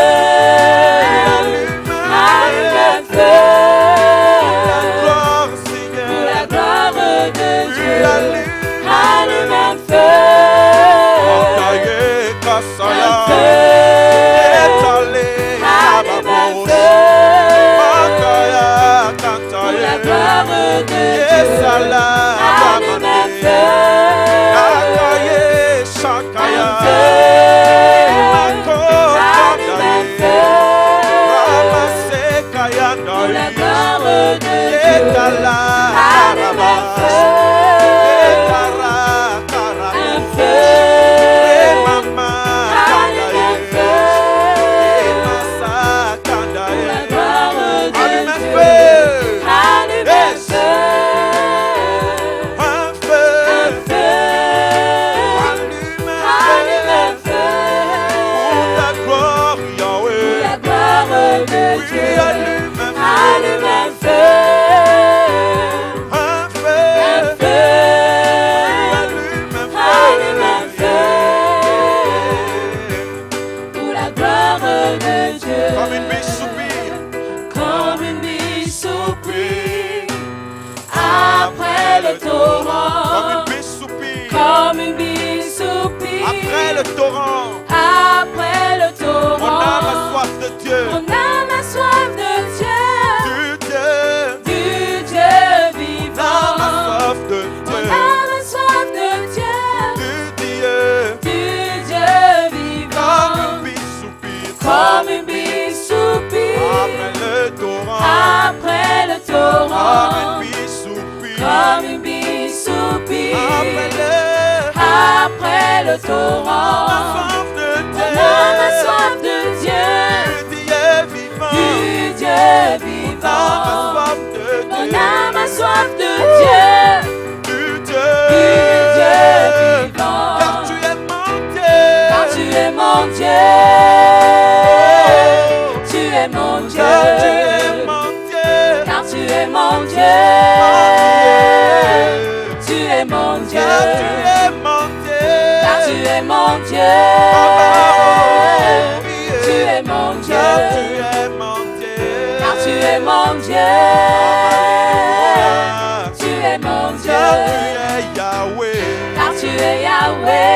allume un feu, Ta gloire, pour Seigneur. la gloire de Dieu. Allume Allume un feu, Antaye Kasaya. un feu, Etale allume un Ababos. feu, Akaya pour Kantaye. la gloire de Dieu. Yesala Allume un Bamane. feu, Akaye un Shakaya. feu, Mako allume un Kandaye. feu, Ramase pour la Kayandaye. gloire de Dieu. Yetala Allume un Karabas. feu, Yetara un Karabas. feu, Mama allume un Kandaye. feu, Yemasa pour la Kandaye. gloire de Allume un Dieu. feu. Allume un Yes. feu, Un feu. un feu, Allume allume un un feu. feu, Pour ta gloire, pour Yahweh. la gloire de Oui, Dieu. allume un feu. Allume un feu, Un feu. un feu, Allume un allume un feu. pour la gloire de Dieu. Comme une biche soupire. Comme une biche soupire après le Comme torrent. une biche soupire. Comme une biche soupire Après le torrent. après le torrent. Mon âme a soif de Dieu. Mon âme a soif de Dieu, Du Dieu. du Dieu L'âme a vivant. soif de Mon Dieu. âme a soif de Dieu, Du Dieu. du Dieu Comme vivant. une biche soupire. Comme une biche soupire Après le torrent. après le Comme torrent. une biche soupire. Comme une biche soupire Après après le torrent. soif de Mon âme a soif de Dieu, Dieu. Dieu vivant. du Dieu Âme vivant. a soif de Mon Dieu. âme a soif de Dieu, Du du Dieu Dieu. vivant. Car tu es mon Dieu. Car tu es mon Dieu, tu es mon Dieu. Car tu es mon Dieu. Car tu es mon Dieu, tu es mon Dieu. Car tu es mon Dieu. Car tu es mon Dieu, tu es mon Dieu. Car tu es mon Dieu. Car tu es mon Dieu, tu es mon Dieu. Car tu es Yahweh. Car tu es Yahweh,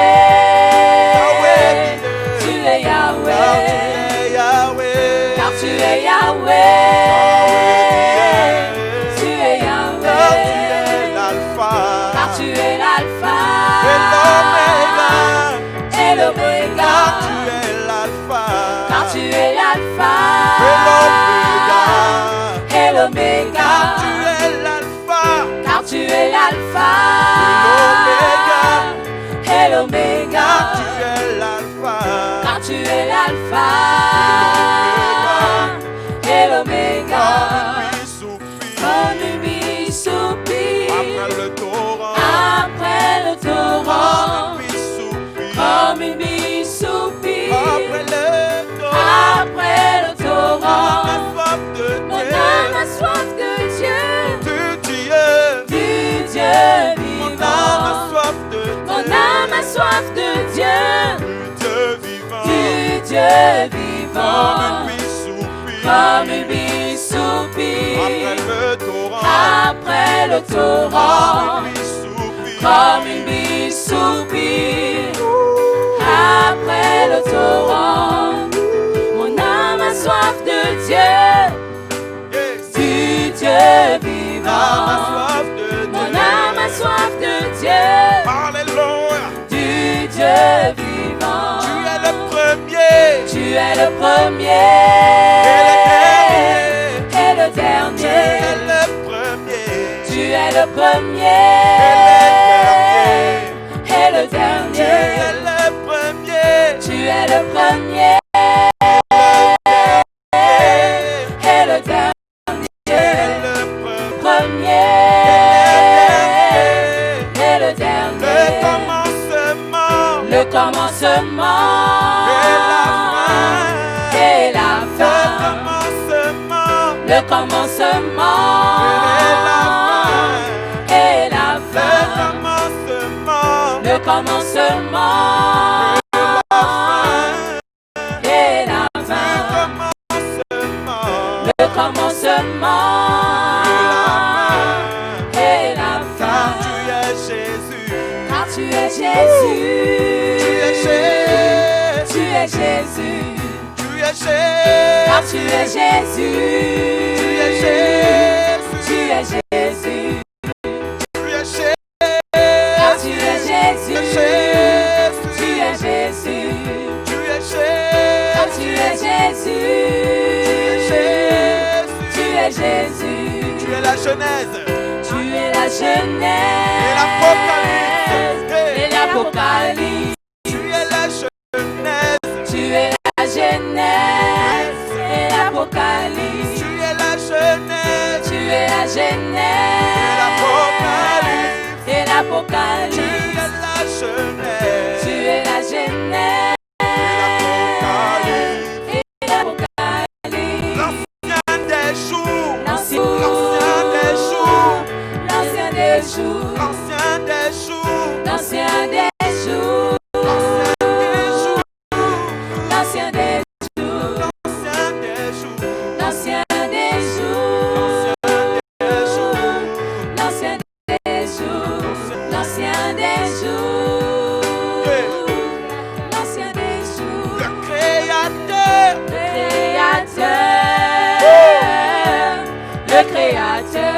tu es Yahweh. Car tu es Yahweh, tu es Yahweh. Car tu es l'alpha et l'oméga. Car tu es l'alpha et l'oméga. Car tu es l'alpha et l'oméga. Car tu es l'alpha et l'oméga. Comme une biche soupire Après le torrent, après le torrent, comme une bille soupire. comme une bille soupire. Après le torrent, Mon âme a soif de Dieu, de Dieu. du Dieu Mon âme a vivant. soif de Mon Dieu. âme a soif de Dieu, Dieu vivant. du Dieu vivant. Comme une bille soupire. Comme une bille soupire. Après le torrent, Après le torrent, comme une bille soupire. comme une bille soupire. Après le torrent, mon âme a soif de Dieu, Yes. du Dieu Âme a vivant. soif de Mon Dieu. âme a soif de Dieu, Alléluia. du Dieu vivant. Tu es le premier. Tu es le premier et le Tu es dernier. le premier. Tu es le premier et le Tu dernier. es le premier. Tu es le premier et le dernier. Tu es le Premier et le Le dernier. commencement. Le commencement Et la fin. et la Le fin. commencement. Le commencement et la fin. Le commencement. Le commencement et la fin. Le commencement et la fin. Tu es Jésus. Car tu es Jésus. Tu es Jésus. Tu es Jésus. Tu es Jésus. Car tu es Jésus. Tu es Jésus. Tu es Jésus. Tu es Jésus. Car tu es Jésus. Tu es Jésus. Jésus. Tu es Car tu Jésus. es Jésus. Tu es Jésus. Tu es la Genèse. Tu es la Genèse Et l'Apocalypse. et l'Apocalypse. Tu es la Genèse. Tu es la Genèse et l'Apocalypse. Tu es la Genèse. Tu es la Genèse et Tu l'Apocalypse. es la Genèse. Tu es la Genèse et l'Apocalypse. L'ancien des jours. L'ancien L'ancien des jours. L'ancien des jours. L'ancien des jours. L'ancien des jours. L'ancien des jours. L'ancien des jours. L'ancien des jours. L'ancien des jours. L'ancien des jours. L'ancien des jours. Le Créateur. Le Créateur. Le Créateur.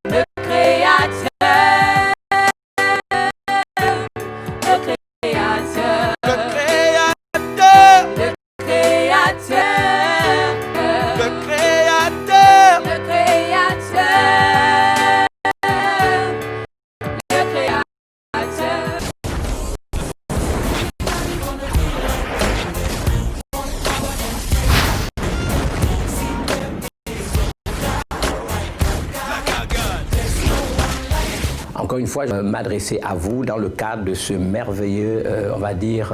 Le Créateur. Le Créateur. Le Créateur. Le Créateur. Le Créateur. Le Créateur. Le Créateur. Encore une fois, je m'adressais à vous dans le cadre de ce merveilleux, on va dire,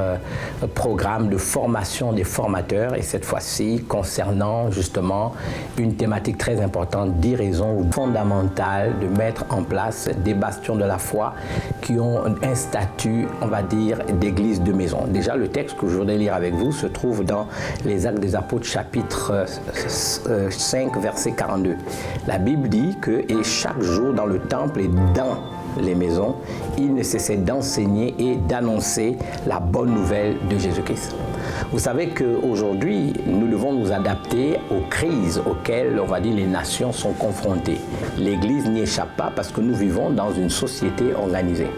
programme de formation des formateurs, et cette fois-ci concernant justement une thématique très importante, 10 raisons fondamentales de mettre en place des bastions de la foi qui ont un statut, on va dire, d'église de maison. Déjà, le texte que je voudrais lire avec vous se trouve dans les Actes des Apôtres, chapitre 5, verset 42. La Bible dit que, et chaque jour dans le temple et dans les maisons, il ne cessait d'enseigner et d'annoncer la bonne nouvelle de Jésus-Christ. Vous savez qu'aujourd'hui, nous devons nous adapter aux crises auxquelles, on va dire, les nations sont confrontées. L'Église n'y échappe pas parce que nous vivons dans une société organisée.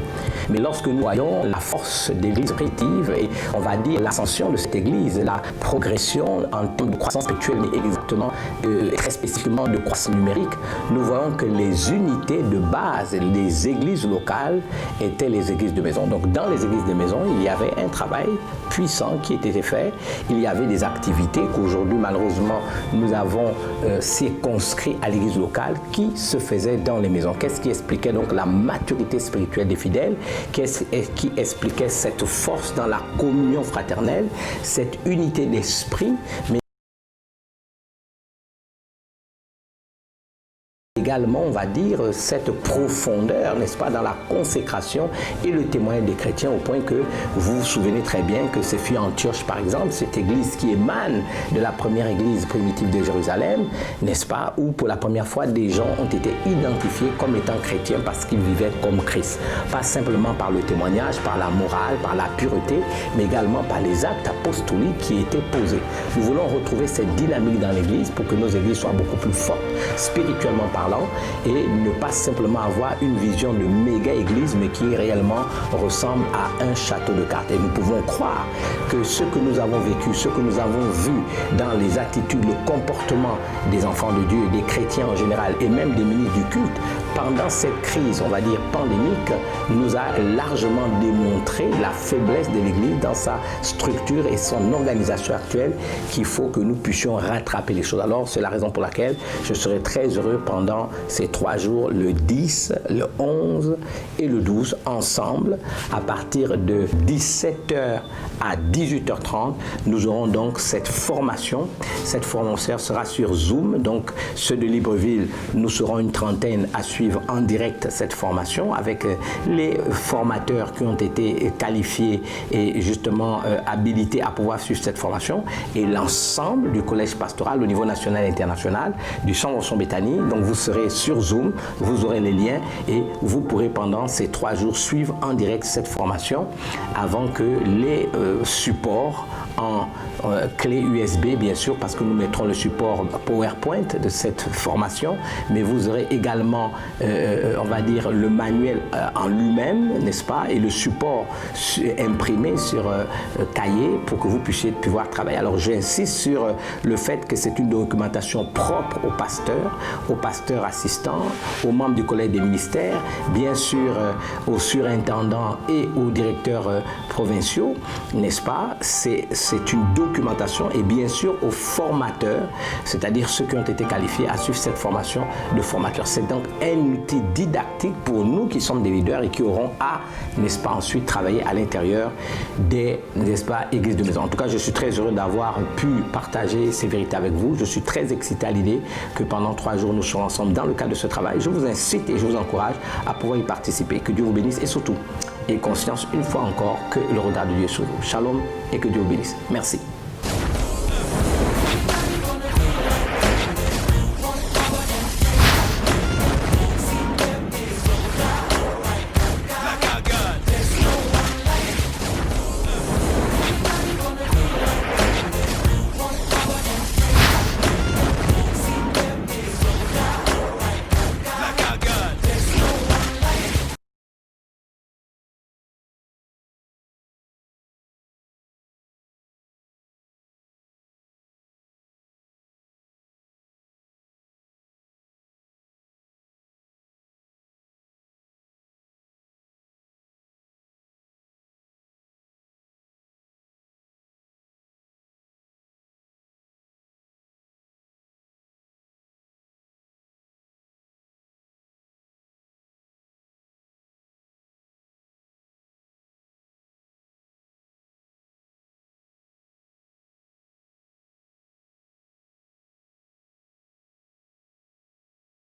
Mais lorsque nous voyons la force de l'Église primitive et, on va dire, l'ascension de cette Église, la progression en termes de croissance spirituelle, mais exactement, très spécifiquement de croissance numérique, nous voyons que les unités de base, les églises locales, étaient les églises de maison. Donc, dans les églises de maison, il y avait un travail puissant qui était fait. Il y avait des activités qu'aujourd'hui, malheureusement, nous avons circonscrites à l'église locale qui qui se faisait dans les maisons. Qu'est-ce qui expliquait donc la maturité spirituelle des fidèles? Qu'est-ce qui expliquait cette force dans la communion fraternelle, cette unité d'esprit, mais également, on va dire, cette profondeur, n'est-ce pas, dans la consécration et le témoignage des chrétiens, au point que vous vous souvenez très bien que ce fut Antioche, par exemple, cette église qui émane de la première église primitive de Jérusalem, n'est-ce pas, où pour la première fois des gens ont été identifiés comme étant chrétiens parce qu'ils vivaient comme Christ. Pas simplement par le témoignage, par la morale, par la pureté, mais également par les actes apostoliques qui étaient posés. Nous voulons retrouver cette dynamique dans l'église pour que nos églises soient beaucoup plus fortes, spirituellement parlant, et ne pas simplement avoir une vision de méga église, mais qui réellement ressemble à un château de cartes. Et nous pouvons croire que ce que nous avons vécu, ce que nous avons vu dans les attitudes, le comportement des enfants de Dieu, des chrétiens en général, et même des ministres du culte, pendant cette crise, on va dire pandémique, nous a largement démontré la faiblesse de l'Église dans sa structure et son organisation actuelle, qu'il faut que nous puissions rattraper les choses. Alors, c'est la raison pour laquelle je serai très heureux pendant ces 3 jours, le 10, le 11 et le 12, ensemble, à partir de 17h à 18h30, nous aurons donc cette formation. Cette formation sera sur Zoom, donc ceux de Libreville, nous serons une trentaine à suivre en direct cette formation avec les formateurs qui ont été qualifiés et justement habilités à pouvoir suivre cette formation, et l'ensemble du collège pastoral au niveau national et international du Centre Vincent Béthanie. Donc vous serez sur Zoom, vous aurez les liens et vous pourrez pendant ces 3 jours suivre en direct cette formation avant que les supports en clé USB, bien sûr, parce que nous mettrons le support PowerPoint de cette formation, mais vous aurez également, on va dire, le manuel en lui-même, n'est-ce pas, et le support imprimé sur cahier pour que vous puissiez pouvoir travailler. Alors j'insiste sur le fait que c'est une documentation propre aux pasteurs assistants, aux membres du collège des ministères, bien sûr aux surintendants et aux directeurs provinciaux, n'est-ce pas? C'est une documentation, et bien sûr aux formateurs, c'est-à-dire ceux qui ont été qualifiés à suivre cette formation de formateurs. C'est donc un outil didactique pour nous qui sommes des leaders et qui auront à, n'est-ce pas, ensuite travailler à l'intérieur des, n'est-ce pas, églises de maison. En tout cas, je suis très heureux d'avoir pu partager ces vérités avec vous. Je suis très excité à l'idée que pendant 3 jours, nous serons ensemble dans le cadre de ce travail. Je vous incite et je vous encourage à pouvoir y participer. Que Dieu vous bénisse et surtout, ayez conscience une fois encore que le regard de Dieu est sur vous. Shalom et que Dieu vous bénisse. Merci.